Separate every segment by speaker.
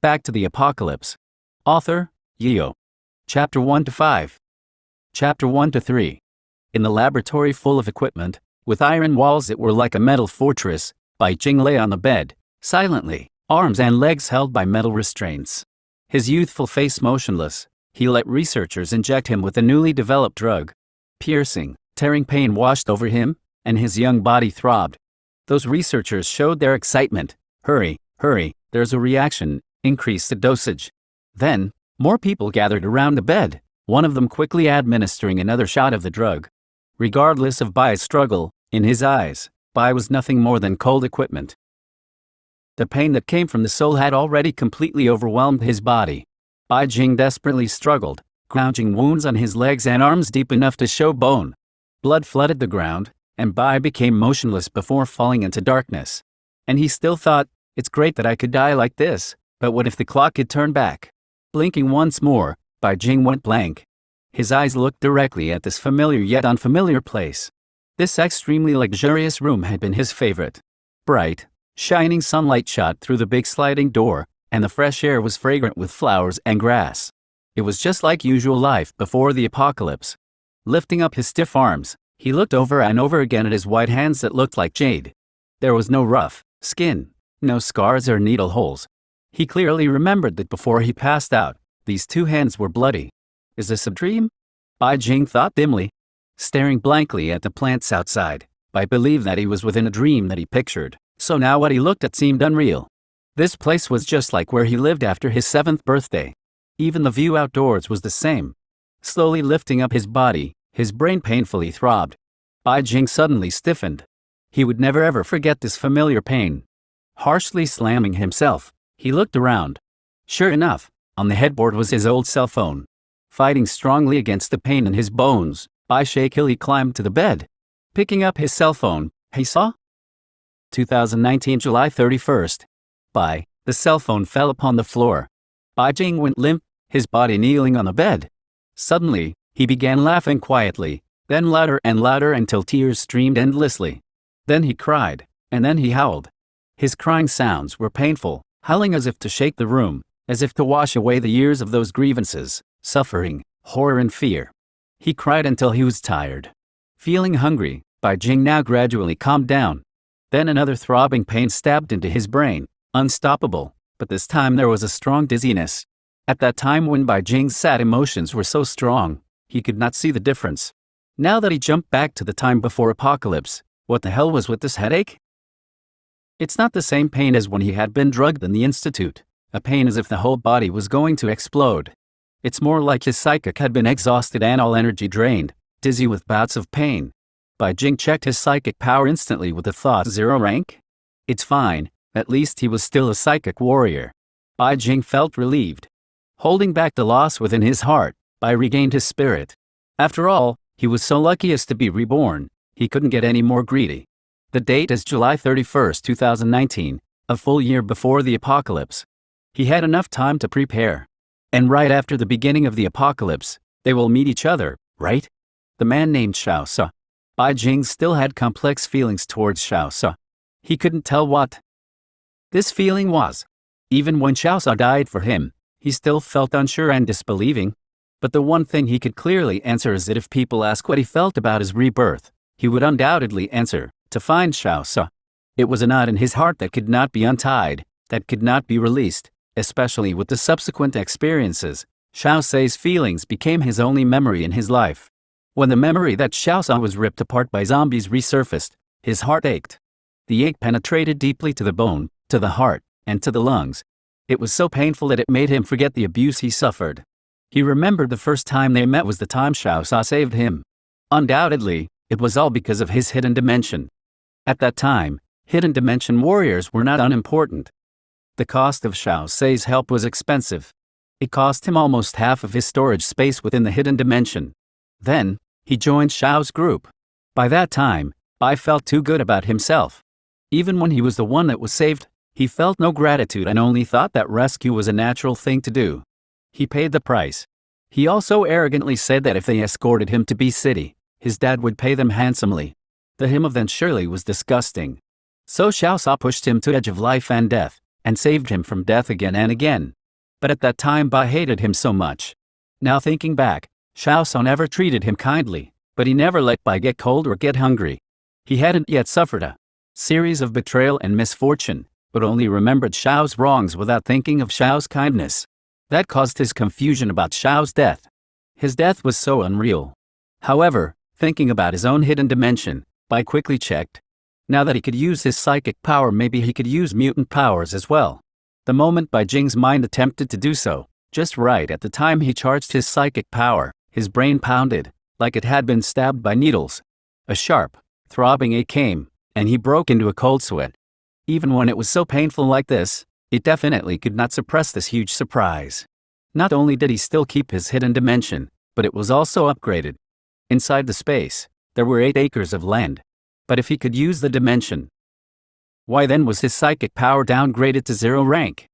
Speaker 1: Back to the Apocalypse. Author, Yeo. Chapter 1-5. Chapter 1-3. In the laboratory full of equipment, with iron walls that were like a metal fortress, Bai Jing lay on the bed, silently, arms and legs held by metal restraints. His youthful face motionless, he let researchers inject him with a newly developed drug. Piercing, tearing pain washed over him, and his young body throbbed. Those researchers showed their excitement. Hurry, hurry, there's a reaction, increase the dosage. Then, more people gathered around the bed, one of them quickly administering another shot of the drug. Regardless of Bai's struggle, in his eyes, Bai was nothing more than cold equipment. The pain that came from the soul had already completely overwhelmed his body. Bai Jing desperately struggled, gouging wounds on his legs and arms deep enough to show bone. Blood flooded the ground, and Bai became motionless before falling into darkness. And he still thought, it's great that I could die like this, but what if the clock could turn back? Blinking once more, Bai Jing went blank. His eyes looked directly at this familiar yet unfamiliar place. This extremely luxurious room had been his favorite. Bright, shining sunlight shot through the big sliding door, and the fresh air was fragrant with flowers and grass. It was just like usual life before the apocalypse. Lifting up his stiff arms, he looked over and over again at his white hands that looked like jade. There was no rough skin, no scars or needle holes. He clearly remembered that before he passed out, these two hands were bloody. Is this a dream? Bai Jing thought dimly. Staring blankly at the plants outside, Bai believed that he was within a dream that he pictured, so now what he looked at seemed unreal. This place was just like where he lived after his 7th birthday. Even the view outdoors was the same. Slowly lifting up his body, his brain painfully throbbed. Bai Jing suddenly stiffened. He would never ever forget this familiar pain. Harshly slamming himself, he looked around. Sure enough, on the headboard was his old cell phone. Fighting strongly against the pain in his bones, Bai shakily climbed to the bed. Picking up his cell phone, he saw 2019 July 31st. Bai, the cell phone fell upon the floor. Bai Jing went limp, his body kneeling on the bed. Suddenly, he began laughing quietly, then louder and louder until tears streamed endlessly. Then he cried, and then he howled. His crying sounds were painful, howling as if to shake the room, as if to wash away the years of those grievances, suffering, horror and fear. He cried until he was tired. Feeling hungry, Bai Jing now gradually calmed down. Then another throbbing pain stabbed into his brain, unstoppable, but this time there was a strong dizziness. At that time when Bai Jing's sad emotions were so strong, he could not see the difference. Now that he jumped back to the time before apocalypse, what the hell was with this headache? It's not the same pain as when he had been drugged in the institute, a pain as if the whole body was going to explode. It's more like his psychic had been exhausted and all energy drained, dizzy with bouts of pain. Bai Jing checked his psychic power instantly with the thought, 0 rank? It's fine, at least he was still a psychic warrior. Bai Jing felt relieved. Holding back the loss within his heart, Bai regained his spirit. After all, he was so lucky as to be reborn, he couldn't get any more greedy. The date is July 31st, 2019, a full year before the apocalypse. He had enough time to prepare. And right after the beginning of the apocalypse, they will meet each other, right? The man named Xiao Sa. Bai Jing still had complex feelings towards Xiao Sa. He couldn't tell what this feeling was. Even when Xiao Sa died for him, he still felt unsure and disbelieving. But the one thing he could clearly answer is that if people ask what he felt about his rebirth, he would undoubtedly answer, to find Xiao Sa. It was a knot in his heart that could not be untied, that could not be released, especially with the subsequent experiences. Xiao Sa's feelings became his only memory in his life. When the memory that Xiao Sa was ripped apart by zombies resurfaced, his heart ached. The ache penetrated deeply to the bone, to the heart, and to the lungs. It was so painful that it made him forget the abuse he suffered. He remembered the first time they met was the time Xiao Sa saved him. Undoubtedly, it was all because of his hidden dimension. At that time, hidden dimension warriors were not unimportant. The cost of Xiao Sa's help was expensive. It cost him almost half of his storage space within the hidden dimension. Then, he joined Xiao's group. By that time, Bai felt too good about himself. Even when he was the one that was saved, he felt no gratitude and only thought that rescue was a natural thing to do. He paid the price. He also arrogantly said that if they escorted him to B City, his dad would pay them handsomely. The him of then surely was disgusting. So Xiao Sa pushed him to the edge of life and death, and saved him from death again and again. But at that time Bai hated him so much. Now thinking back, Xiao Cao never treated him kindly, but he never let Bai get cold or get hungry. He hadn't yet suffered a series of betrayal and misfortune, but only remembered Xiao's wrongs without thinking of Xiao's kindness. That caused his confusion about Xiao's death. His death was so unreal. However, thinking about his own hidden dimension, Bai quickly checked. Now that he could use his psychic power, maybe he could use mutant powers as well. The moment Bai Jing's mind attempted to do so, just right at the time he charged his psychic power, his brain pounded, like it had been stabbed by needles. A sharp, throbbing ache came, and he broke into a cold sweat. Even when it was so painful like this, it definitely could not suppress this huge surprise. Not only did he still keep his hidden dimension, but it was also upgraded. Inside the space, there were 8 acres of land. But if he could use the dimension, why then was his psychic power downgraded to 0 rank?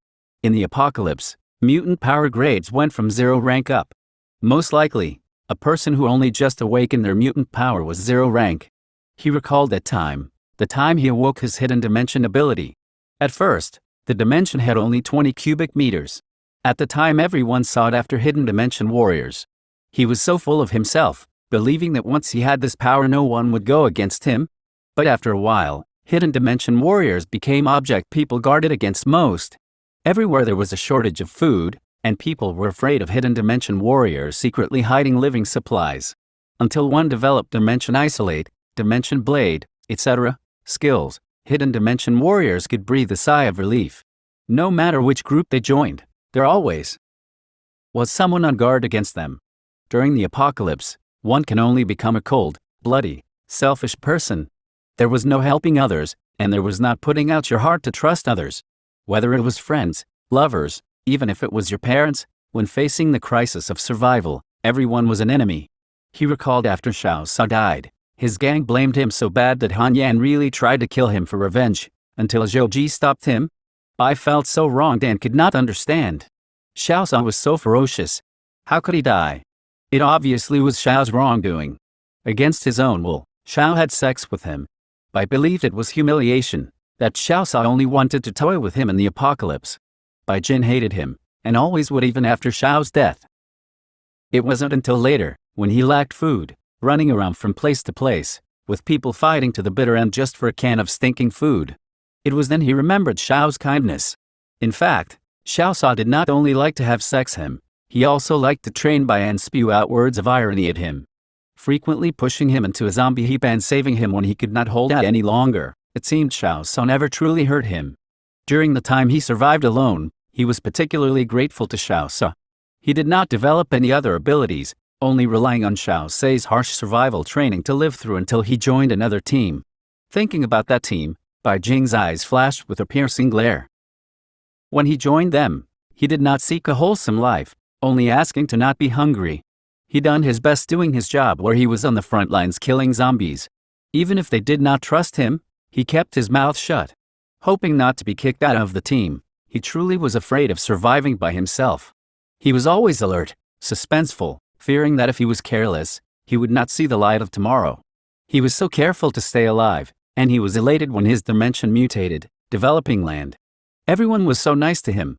Speaker 1: In the apocalypse, mutant power grades went from 0 rank up. Most likely, a person who only just awakened their mutant power was 0 rank. He recalled that time, the time he awoke his hidden dimension ability. At first, the dimension had only 20 cubic meters. At the time everyone sought after hidden dimension warriors. He was so full of himself, believing that once he had this power no one would go against him. But after a while, hidden dimension warriors became object people guarded against most. Everywhere there was a shortage of food, and people were afraid of hidden dimension warriors secretly hiding living supplies. Until one developed Dimension Isolate, Dimension Blade, etc. skills, hidden dimension warriors could breathe a sigh of relief. No matter which group they joined, there always was someone on guard against them. During the apocalypse, one can only become a cold, bloody, selfish person. There was no helping others, and there was not putting out your heart to trust others. Whether it was friends, lovers, even if it was your parents, when facing the crisis of survival, everyone was an enemy. He recalled after Xiao Cao died, his gang blamed him so bad that Han Yan really tried to kill him for revenge, until Zhou Ji stopped him. I felt so wronged and could not understand. Xiao Cao was so ferocious. How could he die? It obviously was Xiao's wrongdoing. Against his own will, Xiao had sex with him. Bai believed it was humiliation, that Xiao Cao only wanted to toy with him in the apocalypse. Bai Jin hated him, and always would even after Xiao's death. It wasn't until later, when he lacked food, running around from place to place, with people fighting to the bitter end just for a can of stinking food. It was then he remembered Xiao's kindness. In fact, Xiao Cao did not only like to have sex him, he also liked to train Bai and spew out words of irony at him, frequently pushing him into a zombie heap and saving him when he could not hold out any longer. It seemed Xiao Cao never truly hurt him. During the time he survived alone, he was particularly grateful to Xiao Cao. He did not develop any other abilities, only relying on Xiao Cao's harsh survival training to live through until he joined another team. Thinking about that team, Bai Jing's eyes flashed with a piercing glare. When he joined them, he did not seek a wholesome life, only asking to not be hungry. He done his best doing his job where he was on the front lines killing zombies. Even if they did not trust him, he kept his mouth shut. Hoping not to be kicked out of the team, he truly was afraid of surviving by himself. He was always alert, suspenseful, fearing that if he was careless, he would not see the light of tomorrow. He was so careful to stay alive, and he was elated when his dimension mutated, developing land. Everyone was so nice to him.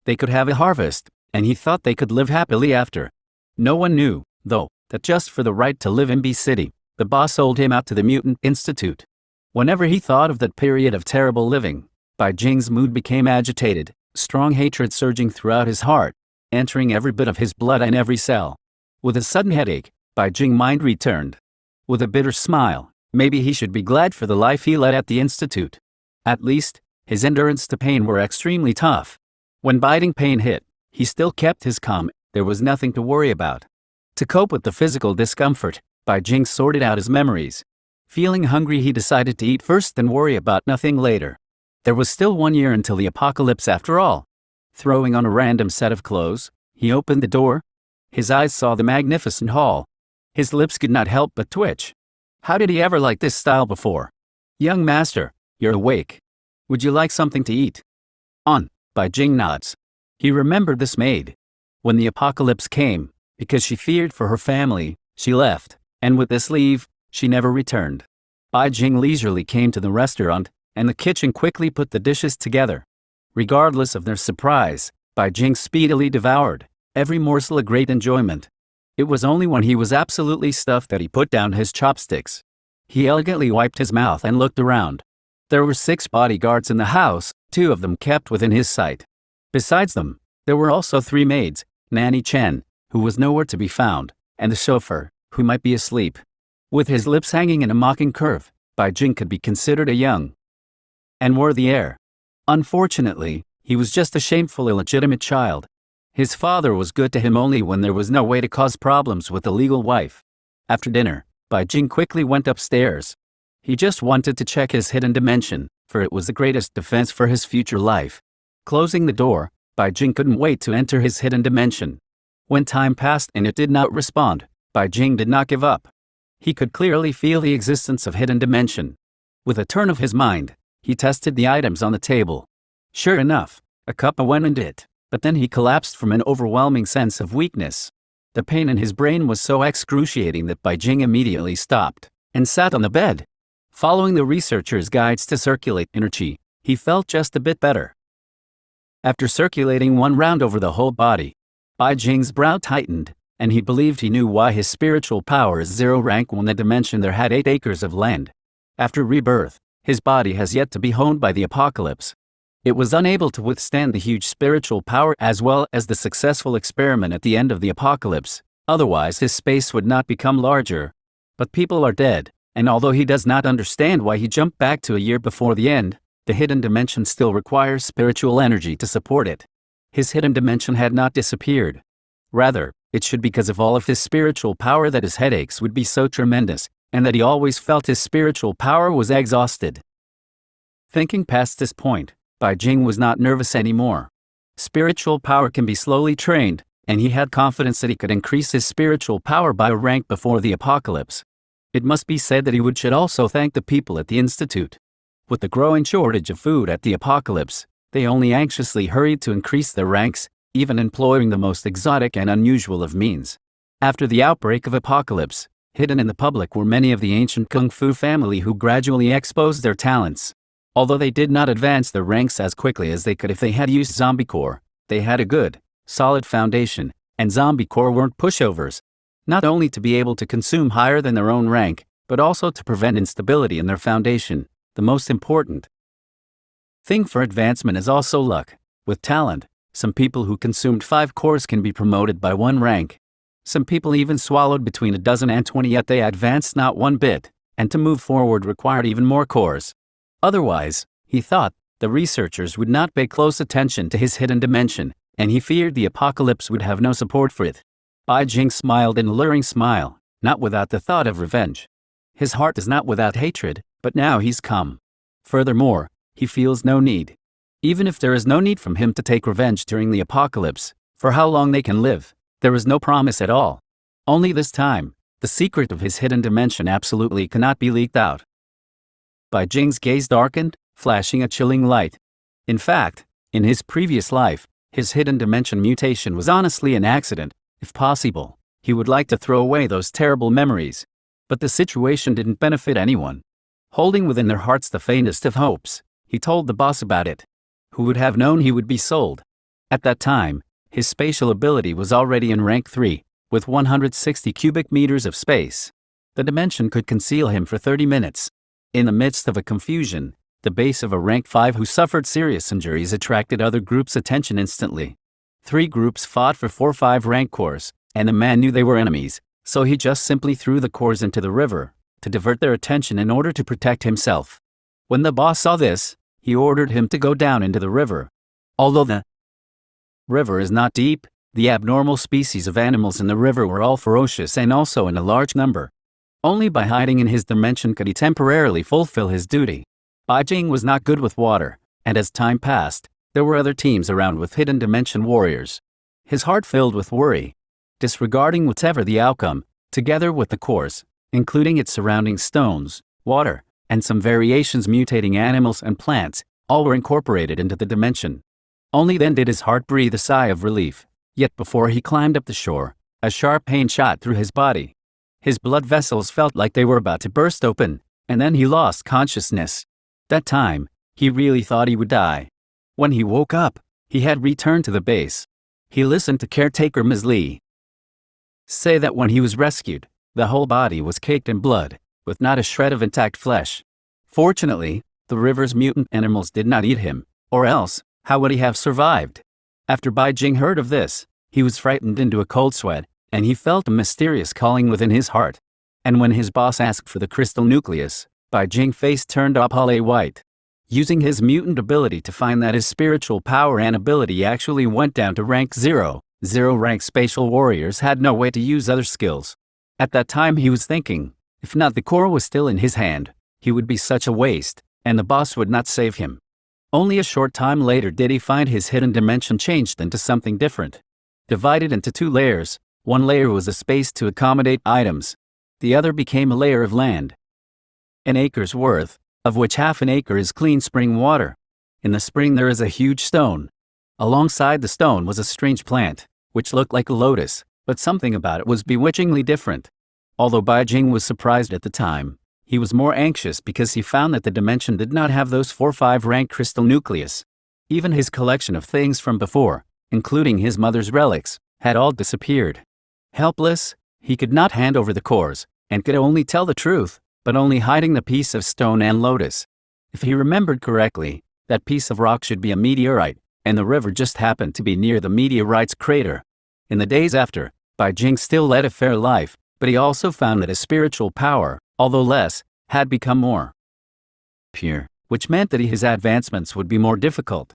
Speaker 1: They could have a harvest, and he thought they could live happily after. No one knew, though, that just for the right to live in B City, the boss sold him out to the Mutant Institute. Whenever he thought of that period of terrible living, Bai Jing's mood became agitated, strong hatred surging throughout his heart, entering every bit of his blood and every cell. With a sudden headache, Bai Jing's mind returned. With a bitter smile, maybe he should be glad for the life he led at the institute. At least, his endurance to pain were extremely tough. When biting pain hit, he still kept his calm. There was nothing to worry about. To cope with the physical discomfort, Bai Jing sorted out his memories. Feeling hungry, he decided to eat first and worry about nothing later. There was still 1 year until the apocalypse after all. Throwing on a random set of clothes, he opened the door. His eyes saw the magnificent hall. His lips could not help but twitch. How did he ever like this style before? Young master, you're awake. Would you like something to eat? On, Bai Jing nods. He remembered this maid. When the apocalypse came, because she feared for her family, she left, and with this leave, she never returned. Bai Jing leisurely came to the restaurant, and the kitchen quickly put the dishes together. Regardless of their surprise, Bai Jing speedily devoured every morsel a great enjoyment. It was only when he was absolutely stuffed that he put down his chopsticks. He elegantly wiped his mouth and looked around. There were 6 bodyguards in the house, 2 of them kept within his sight. Besides them, there were also 3 maids, Nanny Chen, who was nowhere to be found, and the chauffeur, who might be asleep. With his lips hanging in a mocking curve, Bai Jing could be considered a young and worthy heir. Unfortunately, he was just a shameful illegitimate child. His father was good to him only when there was no way to cause problems with the legal wife. After dinner, Bai Jing quickly went upstairs. He just wanted to check his hidden dimension, for it was the greatest defense for his future life. Closing the door, Bai Jing couldn't wait to enter his hidden dimension. When time passed and it did not respond, Bai Jing did not give up. He could clearly feel the existence of hidden dimension. With a turn of his mind, he tested the items on the table. Sure enough, a cup went into it, but then he collapsed from an overwhelming sense of weakness. The pain in his brain was so excruciating that Bai Jing immediately stopped and sat on the bed. Following the researcher's guides to circulate energy, he felt just a bit better. After circulating 1 round over the whole body, Bai Jing's brow tightened, and he believed he knew why his spiritual power is 0 rank when the dimension there had 8 acres of land. After rebirth, his body has yet to be honed by the apocalypse. It was unable to withstand the huge spiritual power as well as the successful experiment at the end of the apocalypse, otherwise his space would not become larger. But people are dead, and although he does not understand why he jumped back to a year before the end, the hidden dimension still requires spiritual energy to support it. His hidden dimension had not disappeared. Rather, it should be because of all of his spiritual power that his headaches would be so tremendous, and that he always felt his spiritual power was exhausted. Thinking past this point, Bai Jing was not nervous anymore. Spiritual power can be slowly trained, and he had confidence that he could increase his spiritual power by a rank before the apocalypse. It must be said that he should also thank the people at the Institute. With the growing shortage of food at the apocalypse, they only anxiously hurried to increase their ranks, even employing the most exotic and unusual of means. After the outbreak of apocalypse, hidden in the public were many of the ancient Kung Fu family who gradually exposed their talents. Although they did not advance their ranks as quickly as they could if they had used Zombie Core, they had a good, solid foundation, and Zombie Core weren't pushovers. Not only to be able to consume higher than their own rank, but also to prevent instability in their foundation, the most important thing for advancement is also luck. With talent, some people who consumed 5 cores can be promoted by 1 rank. Some people even swallowed between 12 and 20 yet they advanced not 1 bit, and to move forward required even more cores. Otherwise, he thought, the researchers would not pay close attention to his hidden dimension, and he feared the apocalypse would have no support for it. Bai Jing smiled an alluring smile, not without the thought of revenge. His heart is not without hatred, but now he's come. Furthermore, he feels no need. Even if there is no need from him to take revenge during the apocalypse, for how long they can live, there is no promise at all. Only this time, the secret of his hidden dimension absolutely cannot be leaked out. Bai Jing's gaze darkened, flashing a chilling light. In fact, in his previous life, his hidden dimension mutation was honestly an accident. If possible, he would like to throw away those terrible memories. But the situation didn't benefit anyone. Holding within their hearts the faintest of hopes, he told the boss about it. Who would have known he would be sold? At that time, his spatial ability was already in rank 3, with 160 cubic meters of space. The dimension could conceal him for 30 minutes. In the midst of a confusion, the base of a rank 5 who suffered serious injuries attracted other groups' attention instantly. 3 groups fought for 4-5 rank cores, and the man knew they were enemies, so he just simply threw the cores into the river, to divert their attention in order to protect himself. When the boss saw this, he ordered him to go down into the river. Although the river is not deep, the abnormal species of animals in the river were all ferocious and also in a large number. Only by hiding in his dimension could he temporarily fulfill his duty. Bai Jing was not good with water, and as time passed, there were other teams around with hidden dimension warriors. His heart filled with worry. Disregarding whatever the outcome, together with the cores, including its surrounding stones, water, and some variations mutating animals and plants, all were incorporated into the dimension. Only then did his heart breathe a sigh of relief. Yet before he climbed up the shore, a sharp pain shot through his body. His blood vessels felt like they were about to burst open, and then he lost consciousness. That time, he really thought he would die. When he woke up, he had returned to the base. He listened to caretaker Ms. Lee say that when he was rescued, the whole body was caked in blood, with not a shred of intact flesh. Fortunately, the river's mutant animals did not eat him, or else, how would he have survived? After Bai Jing heard of this, he was frightened into a cold sweat, and he felt a mysterious calling within his heart. And when his boss asked for the crystal nucleus, Bai Jing's face turned opale white. Using his mutant ability to find that his spiritual power and ability actually went down to rank 0, 0 rank spatial warriors had no way to use other skills. At that time he was thinking, if not the core was still in his hand, he would be such a waste, and the boss would not save him. Only a short time later did he find his hidden dimension changed into something different. Divided into 2 layers, one layer was a space to accommodate items. The other became a layer of land. An acre's worth, of which half an acre is clean spring water. In the spring there is a huge stone. Alongside the stone was a strange plant, which looked like a lotus, but something about it was bewitchingly different. Although Bai Jing was surprised at the time, he was more anxious because he found that the dimension did not have those 4-5 rank crystal nucleus. Even his collection of things from before, including his mother's relics, had all disappeared. Helpless, he could not hand over the cores, and could only tell the truth, but only hiding the piece of stone and lotus. If he remembered correctly, that piece of rock should be a meteorite, and the river just happened to be near the meteorite's crater. In the days after, Bai Jing still led a fair life, but he also found that his spiritual power, although less, had become more pure, which meant that his advancements would be more difficult.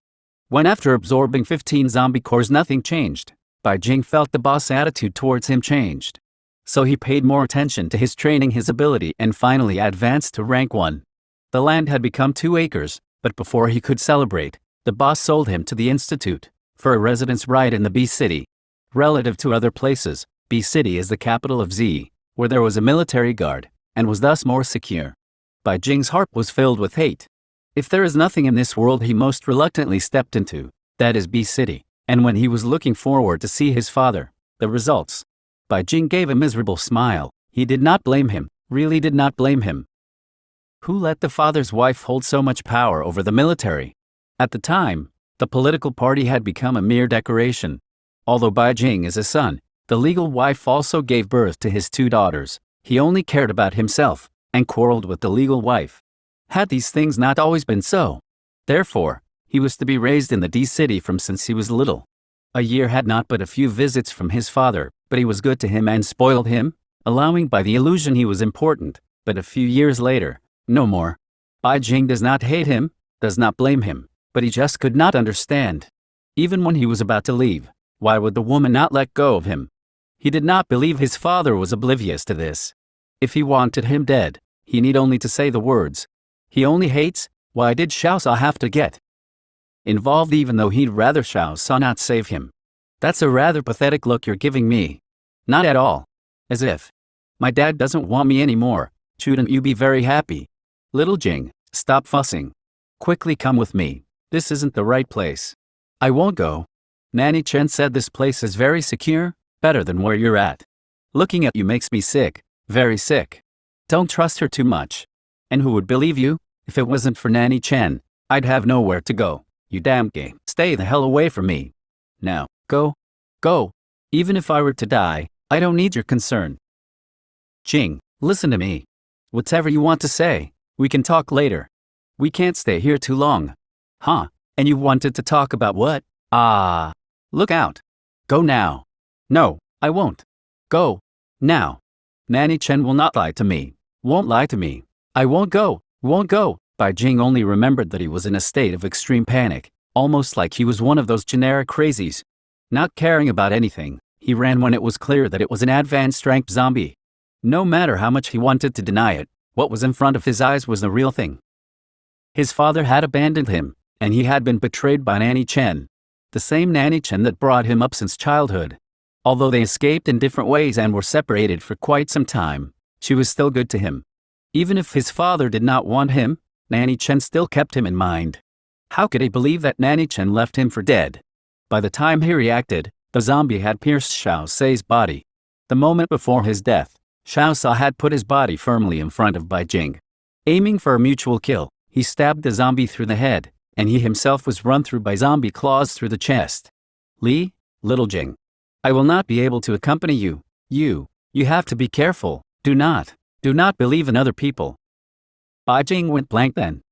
Speaker 1: When after absorbing 15 zombie cores nothing changed, Bai Jing felt the boss' attitude towards him changed. So he paid more attention to his training his ability and finally advanced to rank 1. The land had become 2 acres, but before he could celebrate, the boss sold him to the Institute for a residence right in the B City. Relative to other places, B City is the capital of Z, where there was a military guard, and was thus more secure. Bai Jing's heart was filled with hate. If there is nothing in this world he most reluctantly stepped into, that is B City, and when he was looking forward to see his father, the results. Bai Jing gave a miserable smile. He did not blame him, really did not blame him. Who let the father's wife hold so much power over the military? At the time, the political party had become a mere decoration. Although Bai Jing is a son, the legal wife also gave birth to his 2 daughters. He only cared about himself, and quarreled with the legal wife. Had these things not always been so? Therefore, he was to be raised in the D City from since he was little. A year had not but a few visits from his father, but he was good to him and spoiled him, allowing by the illusion he was important, but a few years later, no more. Bai Jing does not hate him, does not blame him, but he just could not understand. Even when he was about to leave, why would the woman not let go of him? He did not believe his father was oblivious to this. If he wanted him dead, he need only to say the words. He only hates, why did Xiao Sa have to get involved even though he'd rather Xiao Sa not save him? That's a rather pathetic look you're giving me. Not at all. As if. My dad doesn't want me anymore, shouldn't you be very happy? Little Jing, stop fussing. Quickly come with me, this isn't the right place. I won't go. Nanny Chen said this place is very secure, better than where you're at. Looking at you makes me sick, very sick. Don't trust her too much. And who would believe you? If it wasn't for Nanny Chen, I'd have nowhere to go. You damn gay. Stay the hell away from me. Now, go. Go. Even if I were to die, I don't need your concern. Jing, listen to me. Whatever you want to say, we can talk later. We can't stay here too long. Huh? And you wanted to talk about what? Ah. Look out. Go now. No, I won't. Go. Now. Nanny Chen will not lie to me. Won't lie to me. I won't go. Won't go. Bai Jing only remembered that he was in a state of extreme panic, almost like he was one of those generic crazies. Not caring about anything, he ran when it was clear that it was an advanced rank zombie. No matter how much he wanted to deny it, what was in front of his eyes was the real thing. His father had abandoned him, and he had been betrayed by Nanny Chen. The same Nanny Chen that brought him up since childhood. Although they escaped in different ways and were separated for quite some time, she was still good to him. Even if his father did not want him, Nanny Chen still kept him in mind. How could he believe that Nanny Chen left him for dead? By the time he reacted, the zombie had pierced Xiao Sa's body. The moment before his death, Xiao Sa had put his body firmly in front of Bai Jing. Aiming for a mutual kill, he stabbed the zombie through the head, and he himself was run through by zombie claws through the chest. Li, little Jing. I will not be able to accompany you. You have to be careful. Do not believe in other people. Bai Jing went blank then.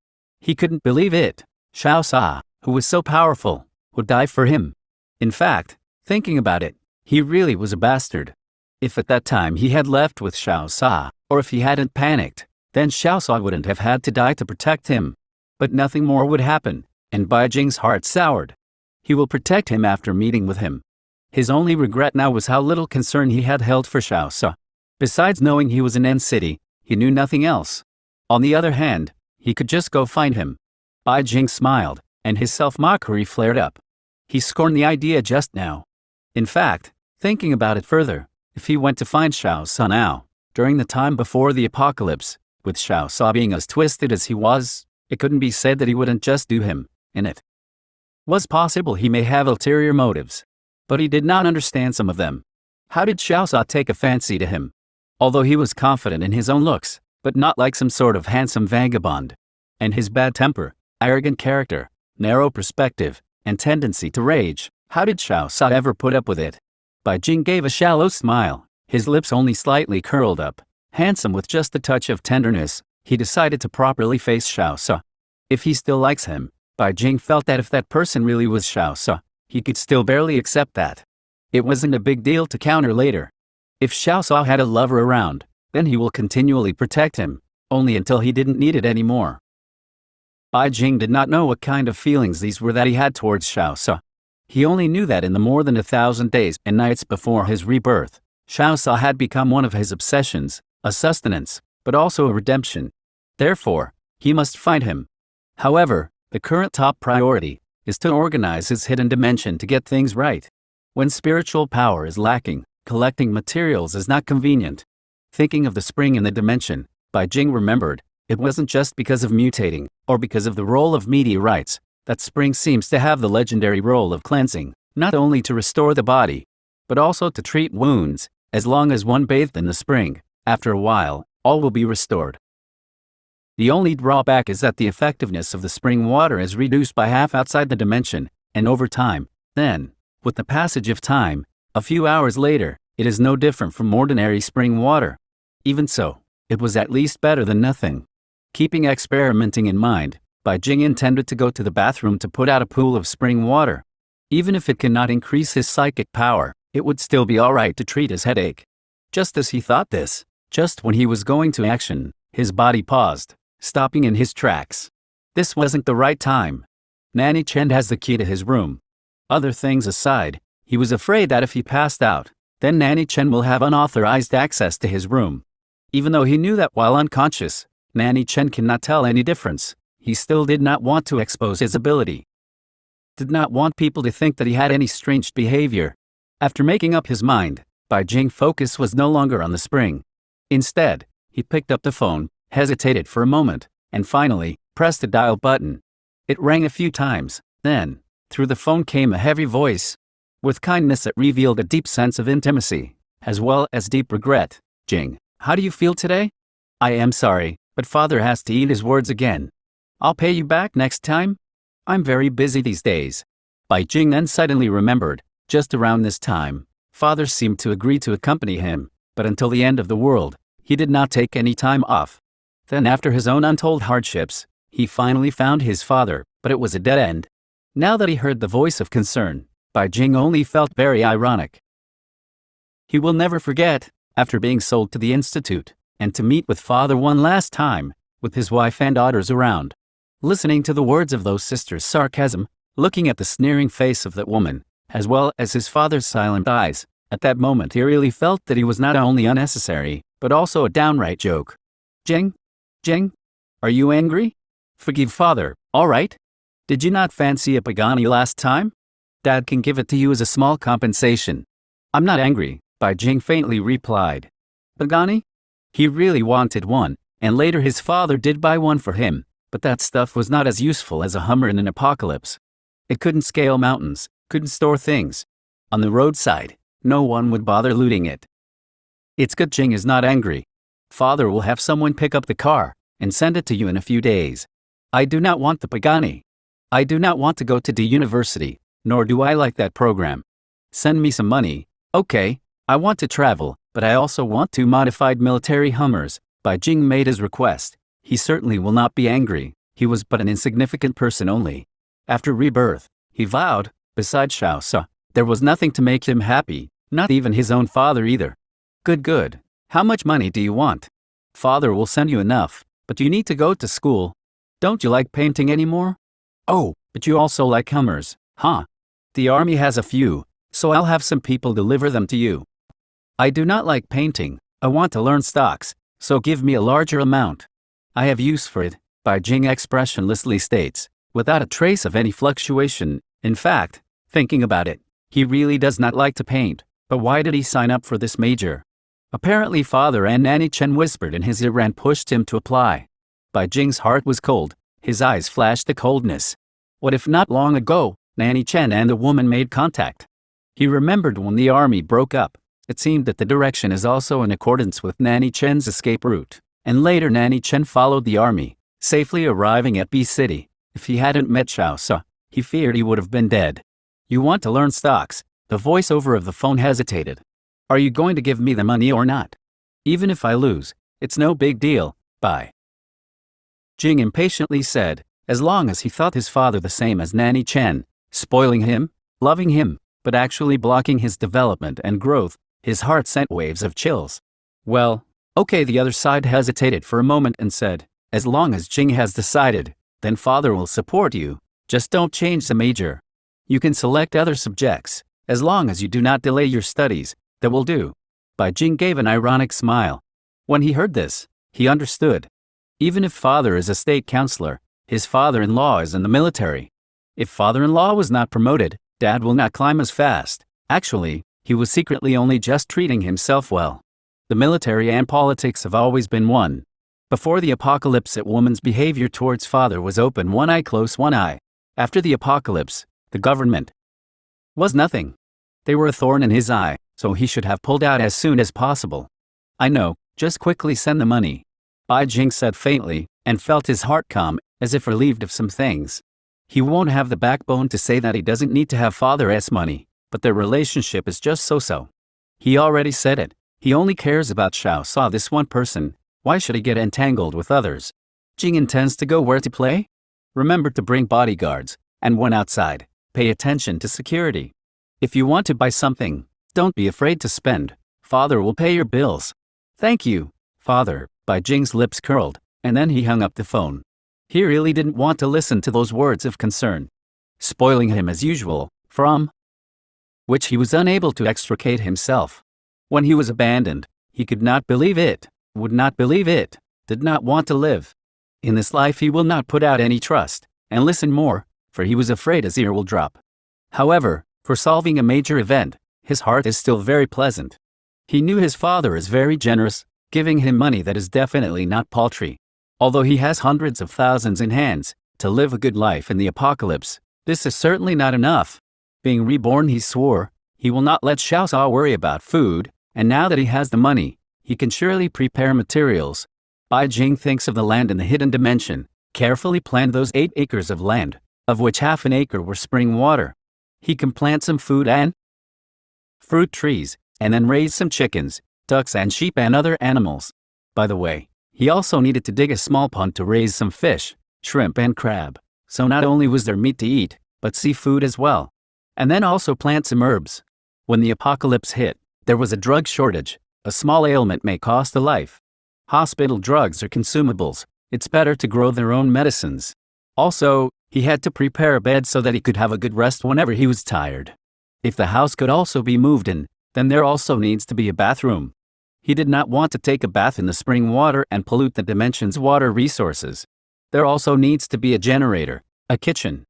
Speaker 1: He couldn't believe it. Xiao Sa, who was so powerful, would die for him. In fact, thinking about it, he really was a bastard. If at that time he had left with Xiao Sa, or if he hadn't panicked, then Xiao Sa wouldn't have had to die to protect him. But nothing more would happen, and Bai Jing's heart soured. He will protect him after meeting with him. His only regret now was how little concern he had held for Xiao Sa. Besides knowing he was in N City, he knew nothing else. On the other hand, he could just go find him. Bai Jing smiled, and his self-mockery flared up. He scorned the idea just now. In fact, thinking about it further, if he went to find Xiao Sa now, during the time before the apocalypse, with Xiao Sa being as twisted as he was, it couldn't be said that he wouldn't just do him, in it. Was possible he may have ulterior motives. But he did not understand some of them. How did Xiao Sa take a fancy to him? Although he was confident in his own looks, but not like some sort of handsome vagabond. And his bad temper, arrogant character, narrow perspective, and tendency to rage, how did Xiao Sa ever put up with it? Bai Jing gave a shallow smile, his lips only slightly curled up. Handsome with just a touch of tenderness, he decided to properly face Xiao Sa. If he still likes him, Bai Jing felt that if that person really was Xiao Sa, he could still barely accept that. It wasn't a big deal to counter later. If Xiao Sa had a lover around, then he will continually protect him, only until he didn't need it anymore. Bai Jing did not know what kind of feelings these were that he had towards Xiao Sa. He only knew that in the more than 1,000 days and nights before his rebirth, Xiao Sa had become one of his obsessions, a sustenance, but also a redemption. Therefore, he must find him. However, the current top priority is to organize his hidden dimension to get things right. When spiritual power is lacking, collecting materials is not convenient. Thinking of the spring in the dimension, Bai Jing remembered, it wasn't just because of mutating, or because of the role of meteorites, that spring seems to have the legendary role of cleansing, not only to restore the body, but also to treat wounds. As long as one bathed in the spring, after a while, all will be restored. The only drawback is that the effectiveness of the spring water is reduced by half outside the dimension, and over time, then, with the passage of time, a few hours later, it is no different from ordinary spring water. Even so, it was at least better than nothing. Keeping experimenting in mind, Bai Jing intended to go to the bathroom to put out a pool of spring water. Even if it cannot increase his psychic power, it would still be alright to treat his headache. Just as he thought this, just when he was going to action, his body paused, stopping in his tracks. This wasn't the right time. Nanny Chen has the key to his room. Other things aside, he was afraid that if he passed out, then Nanny Chen will have unauthorized access to his room. Even though he knew that while unconscious, Nanny Chen cannot tell any difference, he still did not want to expose his ability. Did not want people to think that he had any strange behavior. After making up his mind, Bai Jing's focus was no longer on the spring. Instead, he picked up the phone, hesitated for a moment, and finally, pressed the dial button. It rang a few times, then, through the phone came a heavy voice. With kindness that revealed a deep sense of intimacy, as well as deep regret. Jing, how do you feel today? I am sorry, but father has to eat his words again. I'll pay you back next time. I'm very busy these days. Bai Jing then suddenly remembered, just around this time, father seemed to agree to accompany him, but until the end of the world, he did not take any time off. Then after his own untold hardships, he finally found his father, but it was a dead end. Now that he heard the voice of concern, Bai Jing only felt very ironic. He will never forget, after being sold to the institute, and to meet with father one last time, with his wife and daughters around. Listening to the words of those sisters' sarcasm, looking at the sneering face of that woman, as well as his father's silent eyes, at that moment he really felt that he was not only unnecessary, but also a downright joke. Jing, are you angry? Forgive father, all right? Did you not fancy a Pagani last time? Dad can give it to you as a small compensation. I'm not angry, Bai Jing faintly replied. Pagani? He really wanted one, and later his father did buy one for him, but that stuff was not as useful as a Hummer in an apocalypse. It couldn't scale mountains, couldn't store things. On the roadside, no one would bother looting it. It's good Jing is not angry. Father will have someone pick up the car and send it to you in a few days. I do not want the Pagani. I do not want to go to the university, nor do I like that program. Send me some money. Okay, I want to travel, but I also want 2 modified military Hummers. Bai Jing made his request. He certainly will not be angry. He was but an insignificant person only. After rebirth, he vowed, besides Xiao Sa, there was nothing to make him happy, not even his own father either. Good. How much money do you want? Father will send you enough, but you need to go to school. Don't you like painting anymore? Oh, but you also like Hummers, huh? The army has a few, so I'll have some people deliver them to you. I do not like painting. I want to learn stocks, so give me a larger amount. I have use for it, Bai Jing expressionlessly states, without a trace of any fluctuation. In fact, thinking about it, he really does not like to paint, but why did he sign up for this major? Apparently father and Nanny Chen whispered in his ear and pushed him to apply. Bai Jing's heart was cold, his eyes flashed the coldness. What if not long ago, Nanny Chen and the woman made contact? He remembered when the army broke up. It seemed that the direction is also in accordance with Nanny Chen's escape route, and later Nanny Chen followed the army, safely arriving at B City. If he hadn't met Xiao Sa, he feared he would have been dead. You want to learn stocks? The voiceover of the phone hesitated. Are you going to give me the money or not? Even if I lose, it's no big deal, Bai Jing impatiently said, as long as he thought his father the same as Nanny Chen, spoiling him, loving him, but actually blocking his development and growth, his heart sent waves of chills. Well, okay, the other side hesitated for a moment and said, as long as Jing has decided, then father will support you, just don't change the major. You can select other subjects, as long as you do not delay your studies, that will do. Bai Jing gave an ironic smile. When he heard this, he understood. Even if father is a state counselor, his father-in-law is in the military. If father-in-law was not promoted, dad will not climb as fast. Actually, he was secretly only just treating himself well. The military and politics have always been one. Before the apocalypse, a woman's behavior towards father was open one eye close one eye. After the apocalypse, the government was nothing. They were a thorn in his eye, so he should have pulled out as soon as possible. I know, just quickly send the money. Bai Jing said faintly, and felt his heart calm, as if relieved of some things. He won't have the backbone to say that he doesn't need to have father's money, but their relationship is just so-so. He already said it. He only cares about Xiao Sa, this one person. Why should he get entangled with others? Jing intends to go where to play? Remember to bring bodyguards, and when outside, pay attention to security. If you want to buy something, don't be afraid to spend. Father will pay your bills. Thank you, father. Bai Jing's lips curled, and then he hung up the phone. He really didn't want to listen to those words of concern, spoiling him as usual, from which he was unable to extricate himself. When he was abandoned, he could not believe it, would not believe it, did not want to live. In this life he will not put out any trust, and listen more, for he was afraid his ear will drop. However, for solving a major event, his heart is still very pleasant. He knew his father is very generous, giving him money that is definitely not paltry. Although he has hundreds of thousands in hands, to live a good life in the apocalypse, this is certainly not enough. Being reborn, he swore, he will not let Xiao Sa worry about food, and now that he has the money, he can surely prepare materials. Bai Jing thinks of the land in the hidden dimension, carefully planned those 8 acres of land, of which half an acre were spring water. He can plant some food and fruit trees, and then raise some chickens, ducks and sheep and other animals. By the way, he also needed to dig a small pond to raise some fish, shrimp and crab, so not only was there meat to eat, but seafood as well. And then also plant some herbs. When the apocalypse hit, there was a drug shortage. A small ailment may cost a life. Hospital drugs are consumables. It's better to grow their own medicines. Also, he had to prepare a bed so that he could have a good rest whenever he was tired. If the house could also be moved in, then there also needs to be a bathroom. He did not want to take a bath in the spring water and pollute the dimension's water resources. There also needs to be a generator, a kitchen.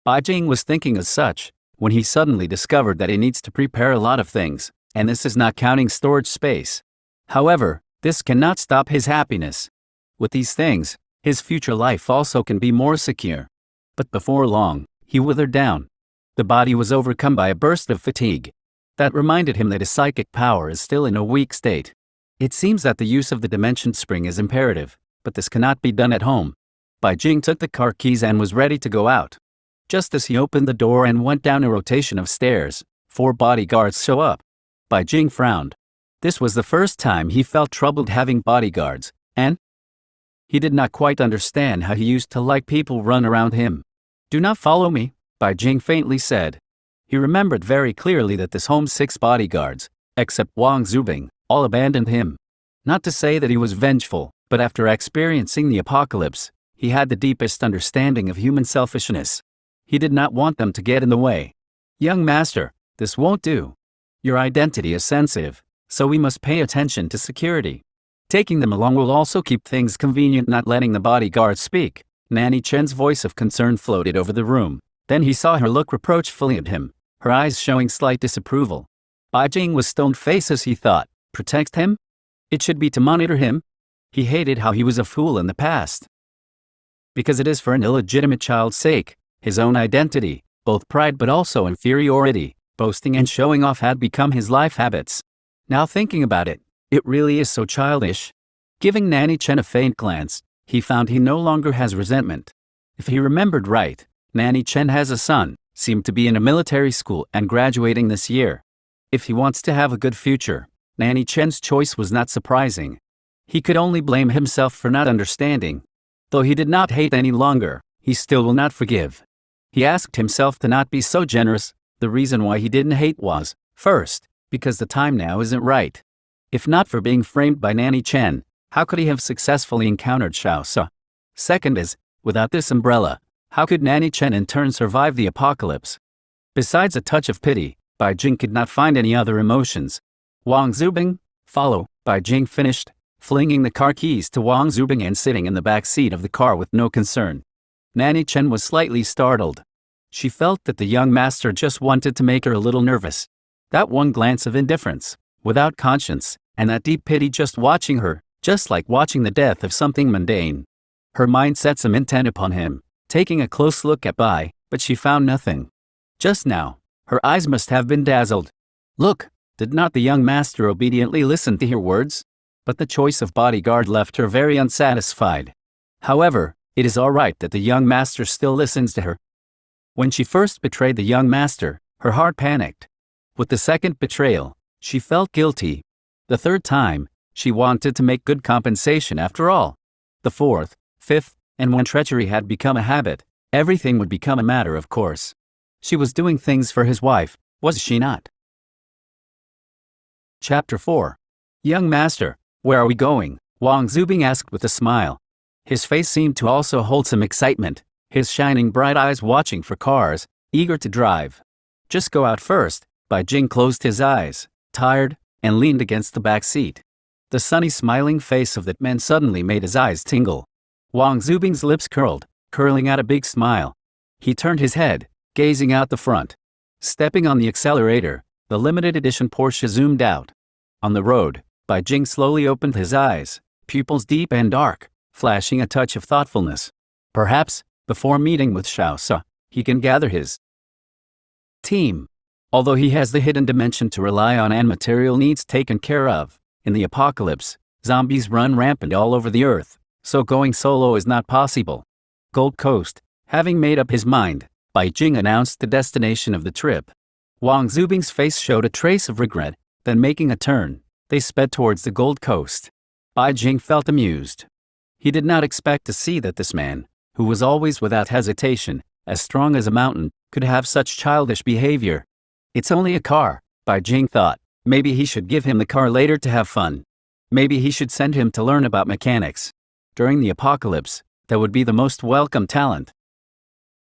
Speaker 1: Bai Jing was thinking as such, when he suddenly discovered that he needs to prepare a lot of things, and this is not counting storage space. However, this cannot stop his happiness. With these things, his future life also can be more secure. But before long, he withered down. The body was overcome by a burst of fatigue. That reminded him that his psychic power is still in a weak state. It seems that the use of the dimension spring is imperative, but this cannot be done at home. Bai Jing took the car keys and was ready to go out. Just as he opened the door and went down a rotation of stairs, 4 bodyguards show up. Bai Jing frowned. This was the first time he felt troubled having bodyguards, and he did not quite understand how he used to like people run around him. "Do not follow me," Bai Jing faintly said. He remembered very clearly that this home's 6 bodyguards, except Wang Zubing, all abandoned him. Not to say that he was vengeful, but after experiencing the apocalypse, he had the deepest understanding of human selfishness. He did not want them to get in the way. "Young master, this won't do. Your identity is sensitive, so we must pay attention to security. Taking them along will also keep things convenient." Not letting the bodyguards speak, Nanny Chen's voice of concern floated over the room. Then he saw her look reproachfully at him, her eyes showing slight disapproval. Bai Jing was stone-faced as he thought. Protect him? It should be to monitor him. He hated how he was a fool in the past. Because it is for an illegitimate child's sake, his own identity, both pride but also inferiority, boasting and showing off had become his life habits. Now thinking about it, it really is so childish. Giving Nanny Chen a faint glance, he found he no longer has resentment. If he remembered right, Nanny Chen has a son, seemed to be in a military school and graduating this year. If he wants to have a good future, Nanny Chen's choice was not surprising. He could only blame himself for not understanding. Though he did not hate any longer, he still will not forgive. He asked himself to not be so generous. The reason why he didn't hate was, first, because the time now isn't right. If not for being framed by Nanny Chen, how could he have successfully encountered Xiao Sa? Second is, without this umbrella, how could Nanny Chen in turn survive the apocalypse? Besides a touch of pity, Bai Jing could not find any other emotions. "Wang Zubing, follow," Bai Jing finished, flinging the car keys to Wang Zubing and sitting in the back seat of the car with no concern. Nanny Chen was slightly startled. She felt that the young master just wanted to make her a little nervous. That one glance of indifference, without conscience, and that deep pity just watching her, just like watching the death of something mundane. Her mind set some intent upon him, taking a close look at Bai, but she found nothing. Just now, her eyes must have been dazzled. Look, did not the young master obediently listen to her words? But the choice of bodyguard left her very unsatisfied. However, it is all right that the young master still listens to her. When she first betrayed the young master, her heart panicked. With the second betrayal, she felt guilty. The third time, she wanted to make good compensation after all. The fourth, fifth, and when treachery had become a habit, everything would become a matter of course. She was doing things for his wife, was she not? Chapter 4. "Young master, where are we going?" Wang Zubing asked with a smile. His face seemed to also hold some excitement, his shining bright eyes watching for cars, eager to drive. "Just go out first." Bai Jing closed his eyes, tired, and leaned against the back seat. The sunny smiling face of that man suddenly made his eyes tingle. Wang Zubing's lips curled, curling out a big smile. He turned his head, gazing out the front. Stepping on the accelerator, the limited edition Porsche zoomed out. On the road, Bai Jing slowly opened his eyes, pupils deep and dark, flashing a touch of thoughtfulness. Perhaps, before meeting with Xiao Sa, he can gather his team. Although he has the hidden dimension to rely on and material needs taken care of, in the apocalypse, zombies run rampant all over the earth, so going solo is not possible. Gold Coast. Having made up his mind, Bai Jing announced the destination of the trip. Wang Zubing's face showed a trace of regret, then making a turn, they sped towards the Gold Coast. Bai Jing felt amused. He did not expect to see that this man, who was always without hesitation, as strong as a mountain, could have such childish behavior. It's only a car, Bai Jing thought. Maybe he should give him the car later to have fun. Maybe he should send him to learn about mechanics. During the apocalypse, that would be the most welcome talent.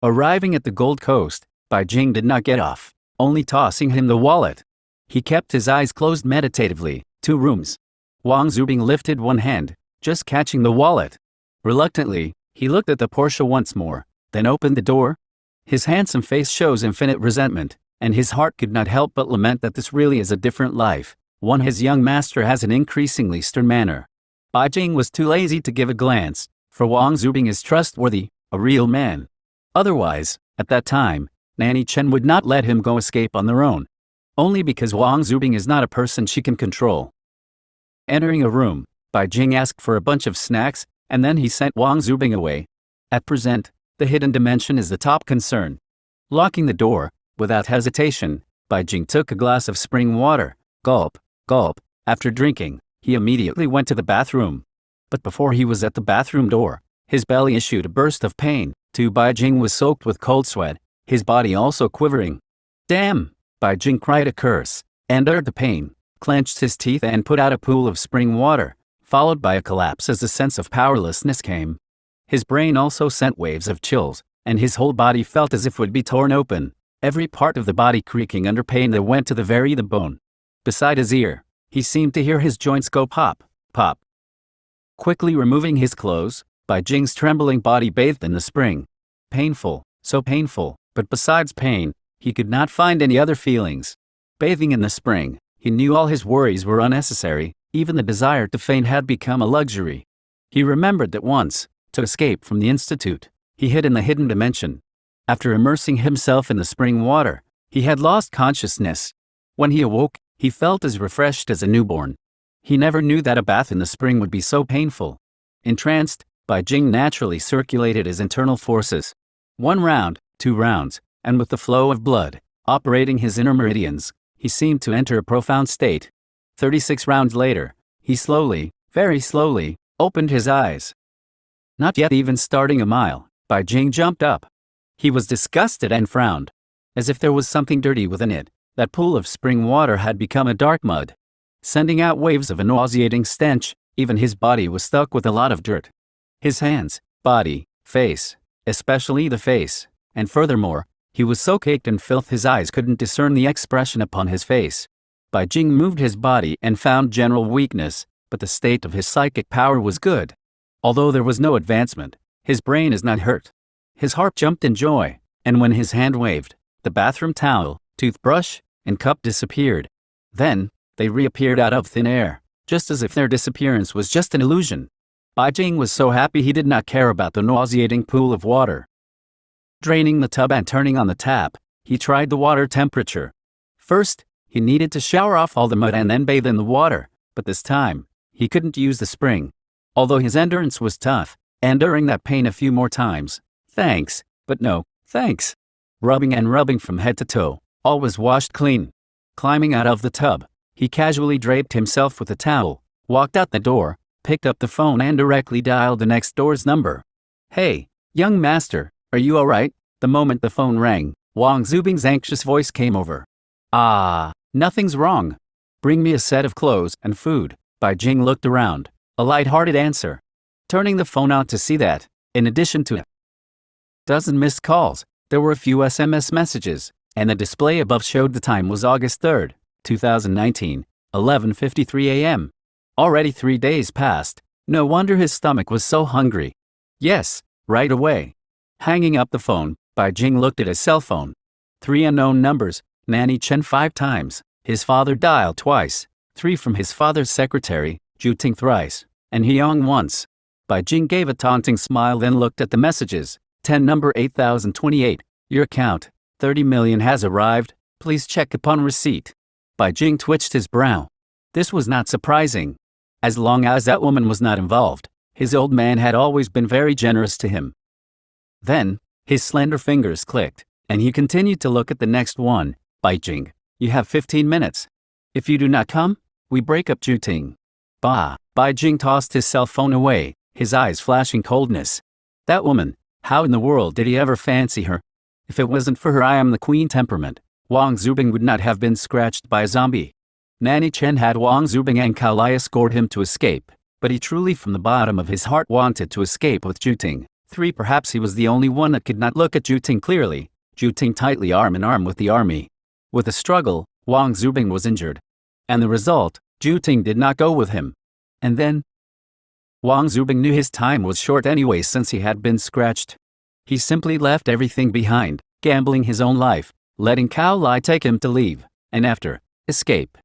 Speaker 1: Arriving at the Gold Coast, Bai Jing did not get off, only tossing him the wallet. He kept his eyes closed meditatively. 2 rooms. Wang Zubing lifted one hand, just catching the wallet. Reluctantly, he looked at the Porsche once more, then opened the door. His handsome face shows infinite resentment, and his heart could not help but lament that this really is a different life, one his young master has an increasingly stern manner. Bai Jing was too lazy to give a glance, for Wang Zubing is trustworthy, a real man. Otherwise, at that time, Nanny Chen would not let him go escape on their own. Only because Wang Zubing is not a person she can control. Entering a room, Bai Jing asked for a bunch of snacks, and then he sent Wang Zubing away. At present, the hidden dimension is the top concern. Locking the door, without hesitation, Bai Jing took a glass of spring water. Gulp, gulp. After drinking, he immediately went to the bathroom. But before he was at the bathroom door, his belly issued a burst of pain. Bai Jing was soaked with cold sweat, his body also quivering. Damn! Bai Jing cried a curse, endured the pain, clenched his teeth and put out a pool of spring water, followed by a collapse as a sense of powerlessness came. His brain also sent waves of chills, and his whole body felt as if it would be torn open, every part of the body creaking under pain that went to the very bone. Beside his ear, he seemed to hear his joints go pop, pop. Quickly removing his clothes, Bai Jing's trembling body bathed in the spring. Painful, so painful, but besides pain, he could not find any other feelings. Bathing in the spring, he knew all his worries were unnecessary, even the desire to faint had become a luxury. He remembered that once, to escape from the institute, he hid in the hidden dimension. After immersing himself in the spring water, he had lost consciousness. When he awoke, he felt as refreshed as a newborn. He never knew that a bath in the spring would be so painful. Entranced, Bai Jing naturally circulated his internal forces. 1 round, 2 rounds, and with the flow of blood, operating his inner meridians, he seemed to enter a profound state. 36 rounds later, he slowly, very slowly, opened his eyes. Not yet even starting a mile, Bai Jing jumped up. He was disgusted and frowned. As if there was something dirty within it, that pool of spring water had become a dark mud, sending out waves of a nauseating stench. Even his body was stuck with a lot of dirt. His hands, body, face, especially the face, and furthermore, he was so caked in filth his eyes couldn't discern the expression upon his face. Bai Jing moved his body and found general weakness, but the state of his psychic power was good. Although there was no advancement, his brain is not hurt. His heart jumped in joy, and when his hand waved, the bathroom towel, toothbrush, and cup disappeared. Then, they reappeared out of thin air, just as if their disappearance was just an illusion. Bai Jing was so happy he did not care about the nauseating pool of water. Draining the tub and turning on the tap, he tried the water temperature. First, he needed to shower off all the mud and then bathe in the water, but this time, he couldn't use the spring. Although his endurance was tough, enduring that pain a few more times. Thanks, but no, thanks. Rubbing and rubbing from head to toe, all was washed clean. Climbing out of the tub, he casually draped himself with a towel, walked out the door, picked up the phone and directly dialed the next door's number. Hey, young master, are you alright? The moment the phone rang, Wang Zubing's anxious voice came over. Ah, nothing's wrong. Bring me a set of clothes and food. Bai Jing looked around, a light-hearted answer. Turning the phone on to see that, in addition to a dozen missed calls, there were a few SMS messages, and the display above showed the time was August 3rd, 2019, 11:53 a.m. Already 3 days passed, no wonder his stomach was so hungry. Yes, right away. Hanging up the phone, Bai Jing looked at his cell phone. 3 unknown numbers, Nanny Chen 5 times, his father dialed twice, 3 from his father's secretary, Zhu Ting thrice, and Hyong once. Bai Jing gave a taunting smile then looked at the messages. 10 number 8028, your account, 30 million has arrived, please check upon receipt. Bai Jing twitched his brow. This was not surprising. As long as that woman was not involved, his old man had always been very generous to him. Then, his slender fingers clicked, and he continued to look at the next one. Bai Jing, you have 15 minutes. If you do not come, we break up Zhu Ting. Bah! Bai Jing tossed his cell phone away, his eyes flashing coldness. That woman, how in the world did he ever fancy her? If it wasn't for her I am the queen temperament, Wang Zubing would not have been scratched by a zombie. Nanny Chen had Wang Zubing and Cao Lai escort him to escape, but he truly from the bottom of his heart wanted to escape with Zhu Ting. 3 Perhaps he was the only one that could not look at Zhu Ting clearly. Zhu Ting tightly arm in arm with the army. With a struggle, Wang Zubing was injured. And the result, Zhu Ting did not go with him. And then, Wang Zubing knew his time was short anyway since he had been scratched. He simply left everything behind, gambling his own life, letting Cao Lai take him to leave, and after, escape.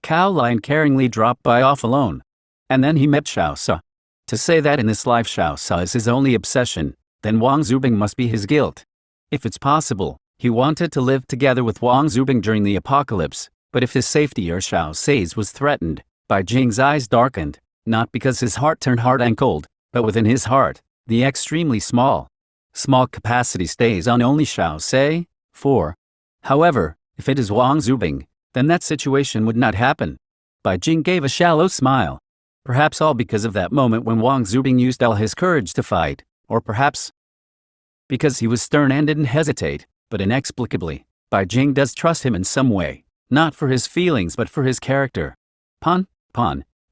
Speaker 1: Cao Lai caringly dropped by off alone. And then he met Xiao Sa. To say that in this life Xiao Sa is his only obsession, then Wang Zubing must be his guilt. If it's possible, he wanted to live together with Wang Zubing during the apocalypse, but if his safety or Xiao Sa's was threatened, Bai Jing's eyes darkened, not because his heart turned hard and cold, but within his heart, the extremely small, Small capacity stays on only shall say. 4. However, if it is Wang Zubing, then that situation would not happen. Bai Jing gave a shallow smile. Perhaps all because of that moment when Wang Zubing used all his courage to fight, or perhaps because he was stern and didn't hesitate, but inexplicably, Bai Jing does trust him in some way, not for his feelings but for his character. Pan,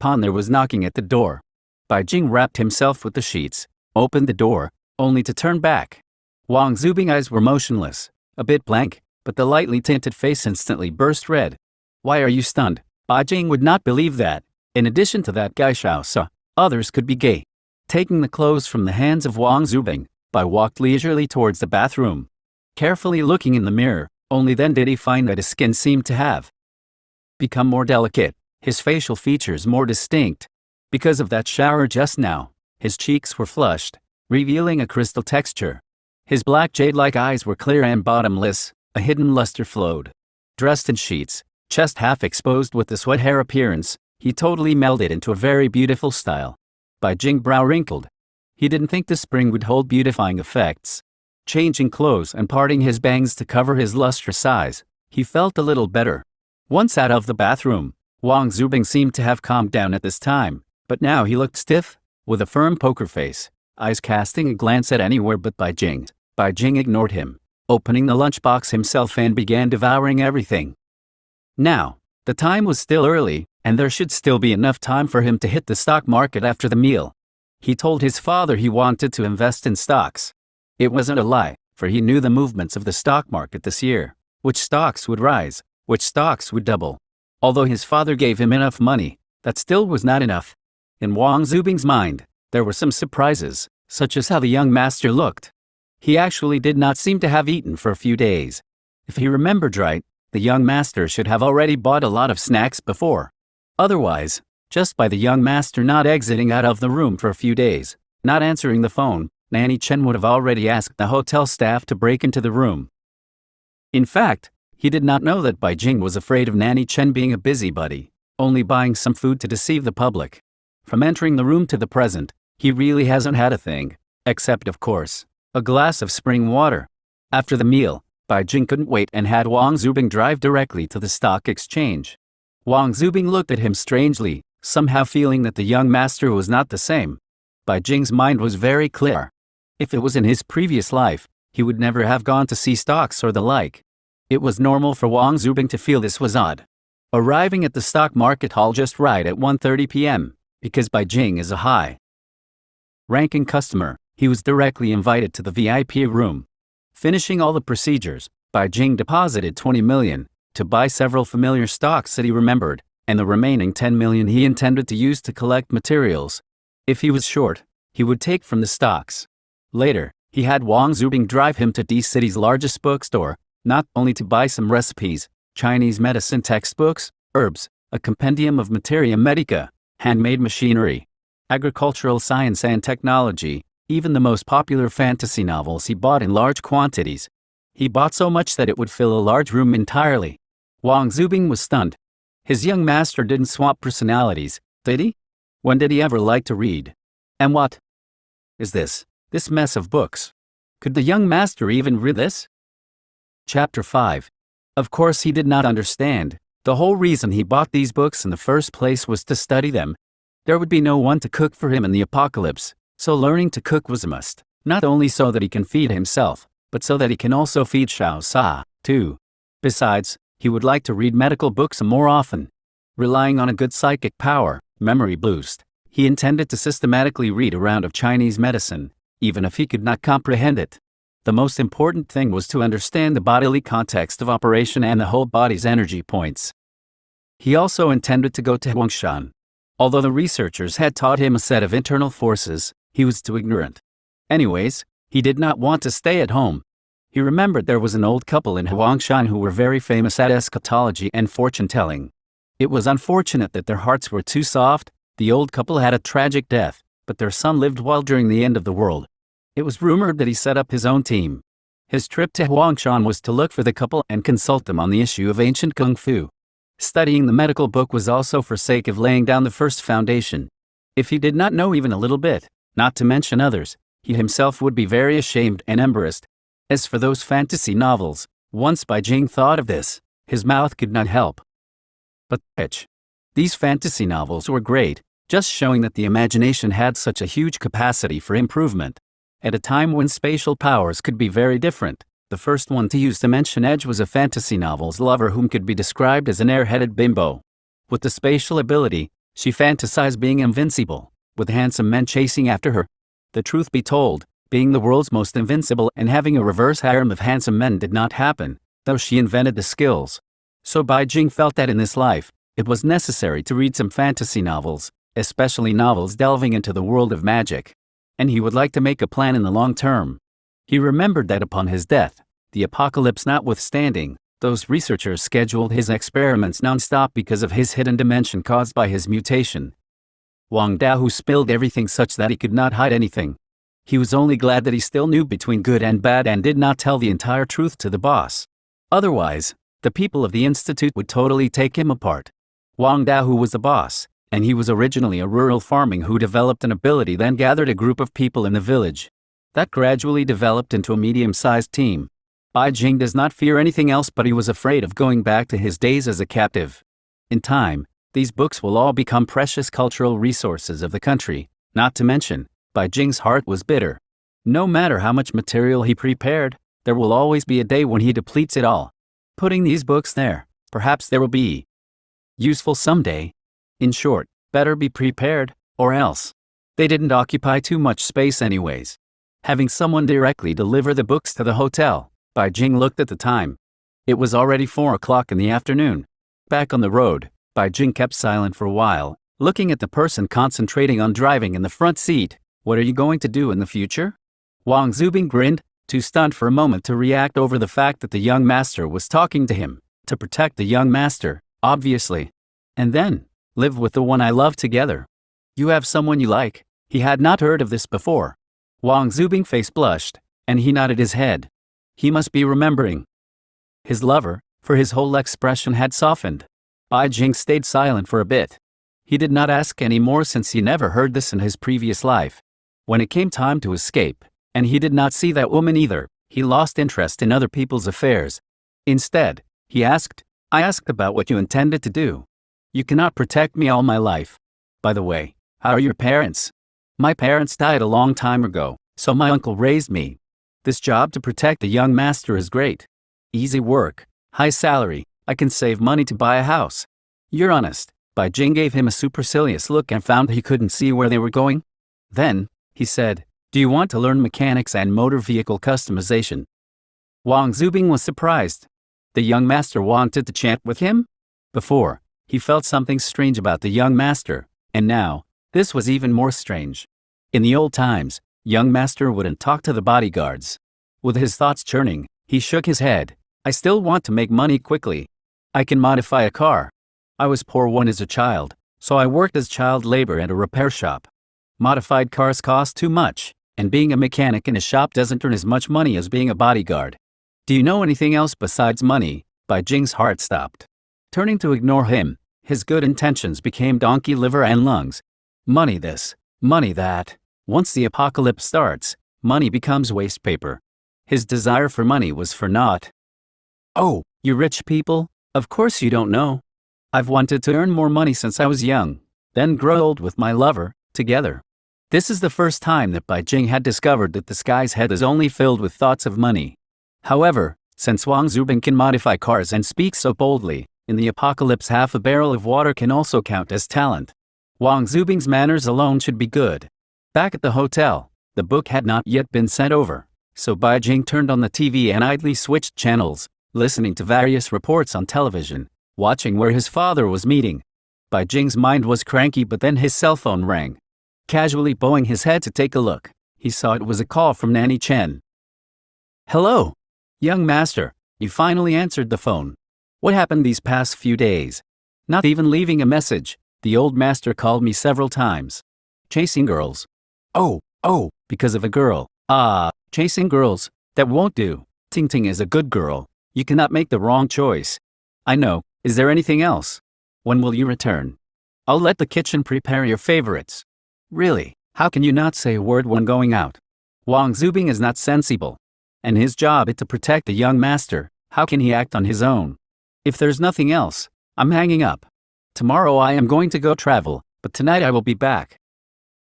Speaker 1: there was knocking at the door. Bai Jing wrapped himself with the sheets, opened the door, only to turn back. Wang Zubing's eyes were motionless, a bit blank, but the lightly tinted face instantly burst red. Why are you stunned? Bai Jing would not believe that. In addition to that guy Xiao Sa, others could be gay. Taking the clothes from the hands of Wang Zubing, Bai walked leisurely towards the bathroom. Carefully looking in the mirror, only then did he find that his skin seemed to have become more delicate, his facial features more distinct. Because of that shower just now, his cheeks were flushed, revealing a crystal texture. His black jade-like eyes were clear and bottomless, a hidden luster flowed. Dressed in sheets, chest half exposed with the sweat hair appearance, he totally melded into a very beautiful style. Bai Jing brow wrinkled. He didn't think the spring would hold beautifying effects. Changing clothes and parting his bangs to cover his lustrous eyes, he felt a little better. Once out of the bathroom, Wang Zubing seemed to have calmed down at this time, but now he looked stiff, with a firm poker face, eyes casting a glance at anywhere but Bai Jing. Bai Jing ignored him, opening the lunchbox himself and began devouring everything. Now, the time was still early, and there should still be enough time for him to hit the stock market after the meal. He told his father he wanted to invest in stocks. It wasn't a lie, for he knew the movements of the stock market this year, which stocks would rise, which stocks would double. Although his father gave him enough money, that still was not enough. In Wang Zubing's mind, there were some surprises, such as how the young master looked. He actually did not seem to have eaten for a few days. If he remembered right, the young master should have already bought a lot of snacks before. Otherwise, just by the young master not exiting out of the room for a few days, not answering the phone, Nanny Chen would have already asked the hotel staff to break into the room. In fact, he did not know that Bai Jing was afraid of Nanny Chen being a busybody, only buying some food to deceive the public. From entering the room to the present, he really hasn't had a thing, except of course, a glass of spring water. After the meal, Bai Jing couldn't wait and had Wang Zubing drive directly to the stock exchange. Wang Zubing looked at him strangely, somehow feeling that the young master was not the same. Bai Jing's mind was very clear. If it was in his previous life, he would never have gone to see stocks or the like. It was normal for Wang Zubing to feel this was odd. Arriving at the stock market hall just right at 1:30 p.m., because Bai Jing is a high-ranking customer, he was directly invited to the VIP room. Finishing all the procedures, Bai Jing deposited 20 million to buy several familiar stocks that he remembered, and the remaining 10 million he intended to use to collect materials. If he was short, he would take from the stocks. Later, he had Wang Zubing drive him to D City's largest bookstore, not only to buy some recipes, Chinese medicine textbooks, herbs, a compendium of materia medica, handmade machinery, agricultural science and technology, even the most popular fantasy novels he bought in large quantities. He bought so much that it would fill a large room entirely. Wang Zubing was stunned. His young master didn't swap personalities, did he? When did he ever like to read? And what is this mess of books? Could the young master even read this? Chapter 5. Of course he did not understand. The whole reason he bought these books in the first place was to study them. There would be no one to cook for him in the apocalypse, so learning to cook was a must, not only so that he can feed himself, but so that he can also feed Xiao Sa, too. Besides, he would like to read medical books more often. Relying on a good psychic power, memory boost, he intended to systematically read a round of Chinese medicine, even if he could not comprehend it. The most important thing was to understand the bodily context of operation and the whole body's energy points. He also intended to go to Huangshan. Although the researchers had taught him a set of internal forces, he was too ignorant. Anyways, he did not want to stay at home. He remembered there was an old couple in Huangshan who were very famous at eschatology and fortune-telling. It was unfortunate that their hearts were too soft. The old couple had a tragic death, but their son lived well during the end of the world. It was rumored that he set up his own team. His trip to Huangshan was to look for the couple and consult them on the issue of ancient kung fu. Studying the medical book was also for sake of laying down the first foundation. If he did not know even a little bit, not to mention others, he himself would be very ashamed and embarrassed. As for those fantasy novels, once Bai Jing thought of this, his mouth could not help but twitch. These fantasy novels were great, just showing that the imagination had such a huge capacity for improvement. At a time when spatial powers could be very different, the first one to use Dimension Edge was a fantasy novel's lover whom could be described as an airheaded bimbo. With the spatial ability, she fantasized being invincible, with handsome men chasing after her. The truth be told, being the world's most invincible and having a reverse harem of handsome men did not happen, though she invented the skills. So Bai Jing felt that in this life, it was necessary to read some fantasy novels, especially novels delving into the world of magic. And he would like to make a plan in the long term. He remembered that upon his death, the apocalypse notwithstanding, those researchers scheduled his experiments non-stop because of his hidden dimension caused by his mutation. Wang Dao spilled everything such that he could not hide anything. He was only glad that he still knew between good and bad and did not tell the entire truth to the boss. Otherwise, the people of the institute would totally take him apart. Wang Dao was the boss, and he was originally a rural farming who developed an ability, then gathered a group of people in the village. That gradually developed into a medium-sized team. Bai Jing does not fear anything else, but he was afraid of going back to his days as a captive. In time, these books will all become precious cultural resources of the country, not to mention, Bai Jing's heart was bitter. No matter how much material he prepared, there will always be a day when he depletes it all. Putting these books there, perhaps they will be useful someday. In short, better be prepared, or else. They didn't occupy too much space anyways. Having someone directly deliver the books to the hotel, Bai Jing looked at the time. It was already 4 o'clock in the afternoon. Back on the road, Bai Jing kept silent for a while, looking at the person concentrating on driving in the front seat. What are you going to do in the future? Wang Zubing grinned, too stunned for a moment to react over the fact that the young master was talking to him. To protect the young master, obviously. And then, live with the one I love together. You have someone you like? He had not heard of this before. Wang Zubing's face blushed, and he nodded his head. He must be remembering his lover, for his whole expression had softened. Bai Jing stayed silent for a bit. He did not ask any more since he never heard this in his previous life. When it came time to escape, and he did not see that woman either, he lost interest in other people's affairs. Instead, he asked, I asked about what you intended to do. You cannot protect me all my life. By the way, how are your parents? My parents died a long time ago, so my uncle raised me. This job to protect the young master is great. Easy work, high salary, I can save money to buy a house. You're honest. Bai Jing gave him a supercilious look and found he couldn't see where they were going. Then, he said, do you want to learn mechanics and motor vehicle customization? Wang Zubing was surprised. The young master wanted to chat with him? Before, he felt something strange about the young master, and now, this was even more strange. In the old times, young master wouldn't talk to the bodyguards. With his thoughts churning, he shook his head. I still want to make money quickly. I can modify a car. I was poor when as a child, so I worked as child labor at a repair shop. Modified cars cost too much, and being a mechanic in a shop doesn't earn as much money as being a bodyguard. Do you know anything else besides money? Bai Jing's heart stopped. Turning to ignore him, his good intentions became donkey liver and lungs. Money this, money that. Once the apocalypse starts, money becomes waste paper. His desire for money was for naught. Oh, you rich people, of course you don't know. I've wanted to earn more money since I was young, then grow old with my lover, together. This is the first time that Bai Jing had discovered that this guy's head is only filled with thoughts of money. However, since Wang Zubing can modify cars and speak so boldly, in the apocalypse half a barrel of water can also count as talent. Wang Zubing's manners alone should be good. Back at the hotel, the book had not yet been sent over, so Bai Jing turned on the TV and idly switched channels, listening to various reports on television, watching where his father was meeting. Bai Jing's mind was cranky, but then his cell phone rang. Casually bowing his head to take a look, he saw it was a call from Nanny Chen. Hello, young master, you finally answered the phone. What happened these past few days? Not even leaving a message, the old master called me several times. Chasing girls. Oh, because of a girl. Chasing girls, that won't do. Ting Ting is a good girl. You cannot make the wrong choice. I know, is there anything else? When will you return? I'll let the kitchen prepare your favorites. Really, how can you not say a word when going out? Wang Zubing is not sensible. And his job is to protect the young master. How can he act on his own? If there's nothing else, I'm hanging up. Tomorrow I am going to go travel, but tonight I will be back.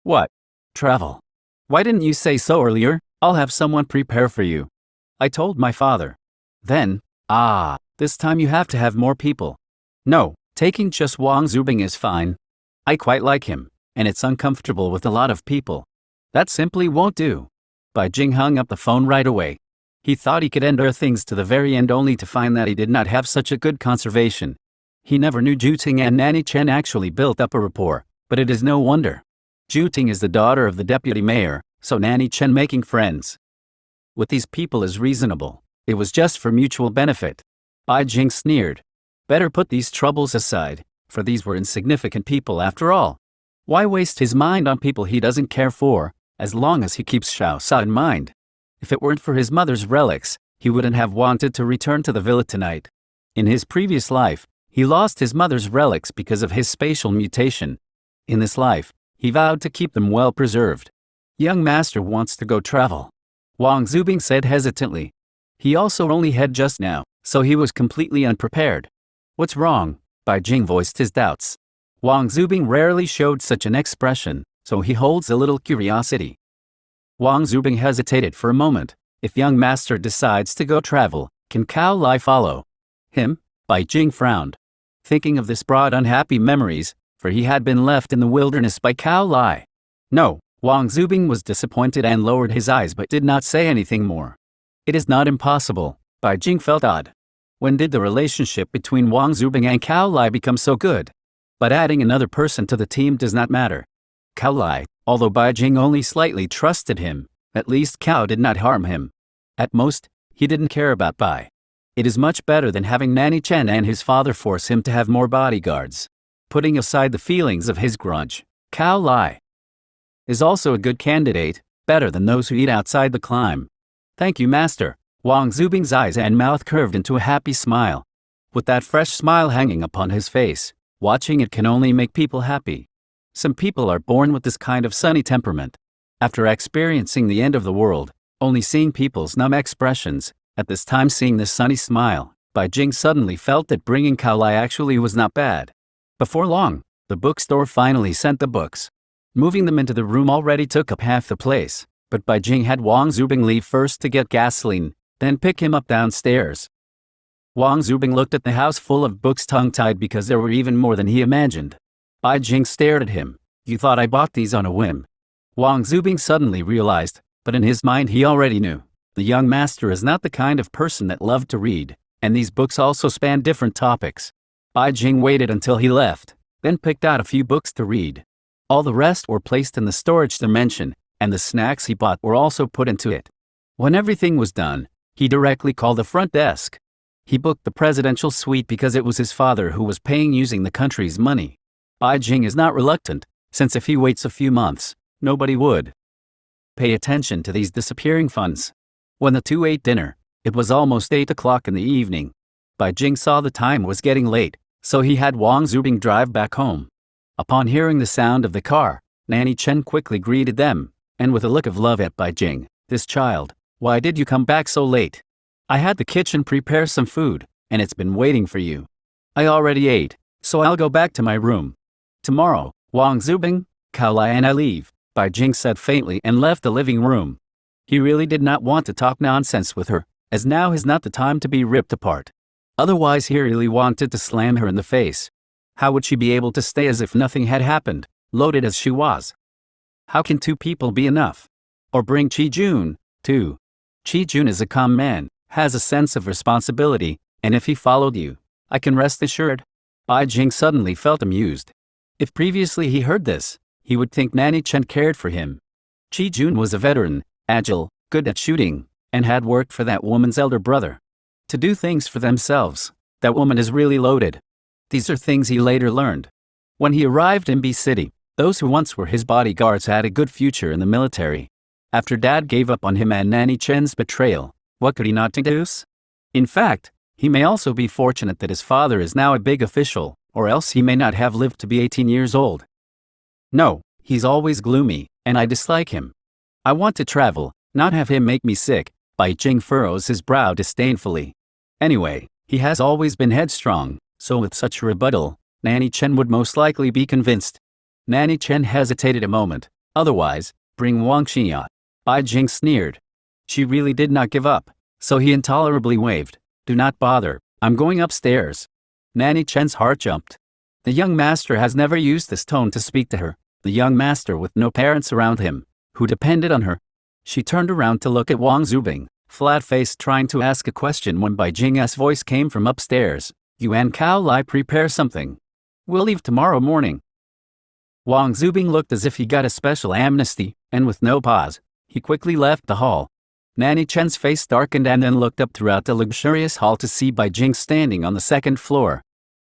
Speaker 1: What? Travel? Why didn't you say so earlier? I'll have someone prepare for you. I told my father. Then, this time you have to have more people. No, taking just Wang Zubing is fine. I quite like him, and it's uncomfortable with a lot of people. That simply won't do. Bai Jing hung up the phone right away. He thought he could endure things to the very end only to find that he did not have such a good conservation. He never knew Zhu Ting and Nanny Chen actually built up a rapport, but it is no wonder. Zhu Ting is the daughter of the deputy mayor, so Nanny Chen making friends with these people is reasonable. It was just for mutual benefit. Bai Jing sneered. Better put these troubles aside, for these were insignificant people after all. Why waste his mind on people he doesn't care for, as long as he keeps Xiao Sa in mind? If it weren't for his mother's relics, he wouldn't have wanted to return to the villa tonight. In his previous life, he lost his mother's relics because of his spatial mutation. In this life, he vowed to keep them well preserved. Young master wants to go travel, Wang Zubing said hesitantly. He also only had just now, so he was completely unprepared. What's wrong? Bai Jing voiced his doubts. Wang Zubing rarely showed such an expression, so he holds a little curiosity. Wang Zubing hesitated for a moment. If young master decides to go travel, can Cao Lai follow him? Bai Jing frowned. Thinking of this brought unhappy memories, for he had been left in the wilderness by Cao Lai. No, Wang Zubing was disappointed and lowered his eyes but did not say anything more. It is not impossible. Bai Jing felt odd. When did the relationship between Wang Zubing and Cao Lai become so good? But adding another person to the team does not matter. Cao Lai, although Bai Jing only slightly trusted him, at least Cao did not harm him. At most, he didn't care about Bai. It is much better than having Nanny Chen and his father force him to have more bodyguards. Putting aside the feelings of his grudge, Cao Lai is also a good candidate, better than those who eat outside the climb. Thank you, master. Wang Zubing's eyes and mouth curved into a happy smile. With that fresh smile hanging upon his face, watching it can only make people happy. Some people are born with this kind of sunny temperament. After experiencing the end of the world, only seeing people's numb expressions, at this time seeing this sunny smile, Bai Jing suddenly felt that bringing Cao Lai actually was not bad. Before long, the bookstore finally sent the books. Moving them into the room already took up half the place, but Bai Jing had Wang Zubing leave first to get gasoline, then pick him up downstairs. Wang Zubing looked at the house full of books tongue-tied because there were even more than he imagined. Bai Jing stared at him. You thought I bought these on a whim? Wang Zubing suddenly realized, but in his mind he already knew. The young master is not the kind of person that loved to read, and these books also span different topics. Bai Jing waited until he left, then picked out a few books to read. All the rest were placed in the storage dimension, and the snacks he bought were also put into it. When everything was done, he directly called the front desk. He booked the presidential suite because it was his father who was paying using the country's money. Bai Jing is not reluctant, since if he waits a few months, nobody would pay attention to these disappearing funds. When the two ate dinner, it was almost 8 o'clock in the evening. Bai Jing saw the time was getting late, so he had Wang Zubing drive back home. Upon hearing the sound of the car, Nanny Chen quickly greeted them, and with a look of love at Bai Jing, "This child, why did you come back so late? I had the kitchen prepare some food, and it's been waiting for you. I already ate, so I'll go back to my room. Tomorrow, Wang Zubing, Cao Lai and I leave," Bai Jing said faintly and left the living room. He really did not want to talk nonsense with her, as now is not the time to be ripped apart. Otherwise he really wanted to slam her in the face. How would she be able to stay as if nothing had happened, loaded as she was? How can two people be enough? Or bring Qi Jun, too. Qi Jun is a calm man, has a sense of responsibility, and if he followed you, I can rest assured. Bai Jing suddenly felt amused. If previously he heard this, he would think Nanny Chen cared for him. Qi Jun was a veteran, agile, good at shooting, and had worked for that woman's elder brother. To do things for themselves, that woman is really loaded. These are things he later learned. When he arrived in B City, those who once were his bodyguards had a good future in the military. After Dad gave up on him and Nanny Chen's betrayal, what could he not deduce? In fact, he may also be fortunate that his father is now a big official, or else he may not have lived to be 18 years old. No, he's always gloomy, and I dislike him. I want to travel, Not have him make me sick. Bai Jing furrows his brow disdainfully. Anyway, he has always been headstrong, so with such rebuttal, Nanny Chen would most likely be convinced. Nanny Chen hesitated a moment. Otherwise, bring Wang Xia. Bai Jing sneered. She really did not give up, so he intolerably waved. Do not bother, I'm going upstairs. Nanny Chen's heart jumped. The young master has never used this tone to speak to her, the young master with no parents around him, who depended on her. She turned around to look at Wang Zubing, flat-faced trying to ask a question when Bai Jing's voice came from upstairs. Yuan Kao Lai, prepare something. We'll leave tomorrow morning. Wang Zubing looked as if he got a special amnesty, and with no pause, he quickly left the hall. Nanny Chen's face darkened and then looked up throughout the luxurious hall to see Bai Jing standing on the second floor.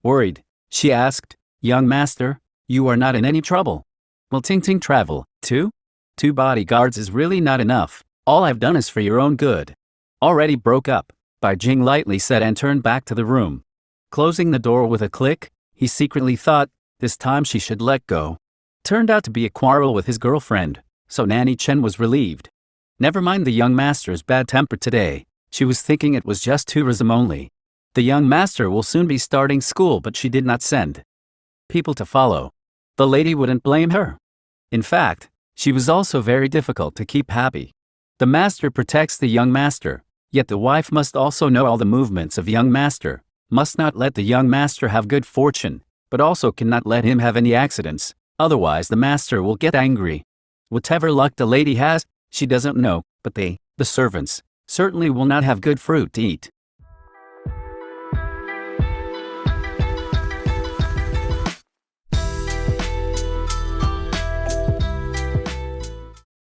Speaker 1: Worried, she asked, Young master, you are not in any trouble. Will Ting Ting travel, too? 2 bodyguards is really not enough. All I've done is for your own good. Already broke up, Bai Jing lightly said and turned back to the room. Closing the door with a click, he secretly thought, this time she should let go. Turned out to be a quarrel with his girlfriend, so Nanny Chen was relieved. Never mind the young master's bad temper today, she was thinking it was just tourism only. The young master will soon be starting school, but she did not send people to follow. The lady wouldn't blame her. In fact, she was also very difficult to keep happy. The master protects the young master, yet the wife must also know all the movements of young master, must not let the young master have good fortune, but also cannot let him have any accidents, otherwise the master will get angry. Whatever luck the lady has, she doesn't know, but they, the servants, certainly will not have good fruit to eat.